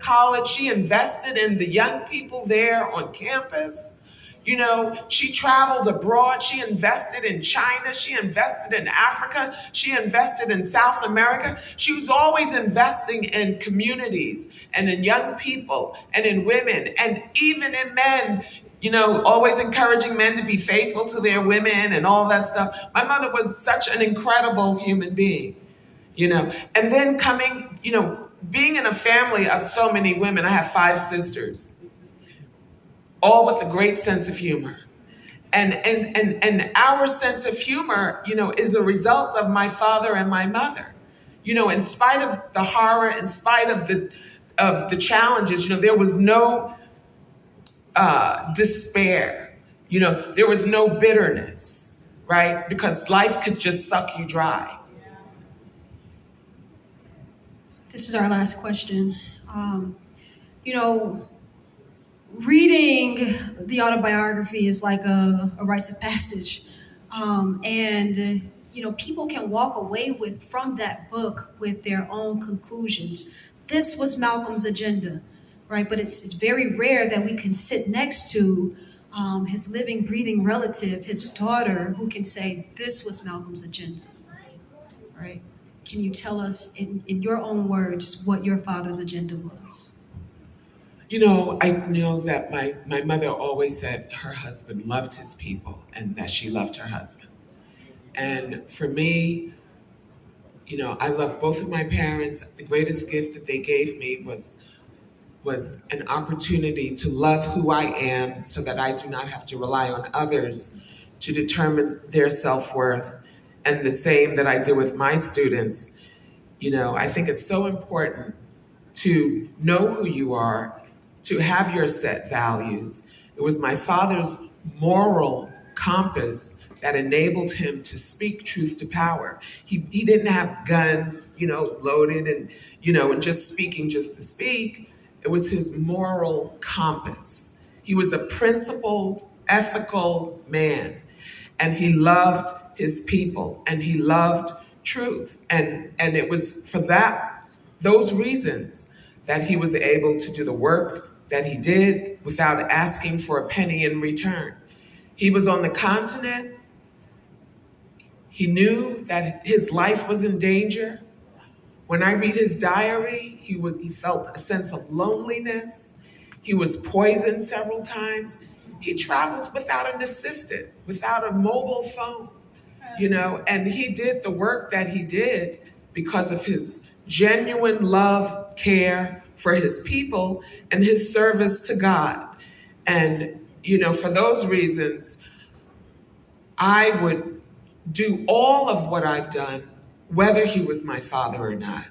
college. She invested in the young people there on campus. You know, she traveled abroad. She invested in China. She invested in Africa. She invested in South America. She was always investing in communities and in young people and in women and even in men, you know, always encouraging men to be faithful to their women and all that stuff. My mother was such an incredible human being, you know. And then coming, you know, being in a family of so many women, I have 5 sisters, all with a great sense of humor. And our sense of humor, you know, is a result of my father and my mother. You know, in spite of the horror, in spite of the challenges, you know, there was no despair. You know, there was no bitterness, right? Because life could just suck you dry. This is our last question. You know, reading the autobiography is like a rite of passage. And you know, people can walk away from that book with their own conclusions. This was Malcolm's agenda, right? But it's very rare that we can sit next to his living, breathing relative, his daughter, who can say, this was Malcolm's agenda, right? Can you tell us in your own words what your father's agenda was? You know, I know that my mother always said her husband loved his people and that she loved her husband. And for me, you know, I love both of my parents. The greatest gift that they gave me was an opportunity to love who I am so that I do not have to rely on others to determine their self-worth. And the same that I do with my students. You know, I think it's so important to know who you are, to have your set values. It was my father's moral compass that enabled him to speak truth to power. He didn't have guns, you know, loaded and, you know, and just speaking just to speak. It was his moral compass. He was a principled, ethical man, and he loved his people, and he loved truth. And it was for those reasons that he was able to do the work that he did without asking for a penny in return. He was on the continent. He knew that his life was in danger. When I read his diary, he felt a sense of loneliness. He was poisoned several times. He traveled without an assistant, without a mobile phone, you know, and he did the work that he did because of his genuine love, care for his people, and his service to God. And, you know, for those reasons, I would do all of what I've done, whether he was my father or not.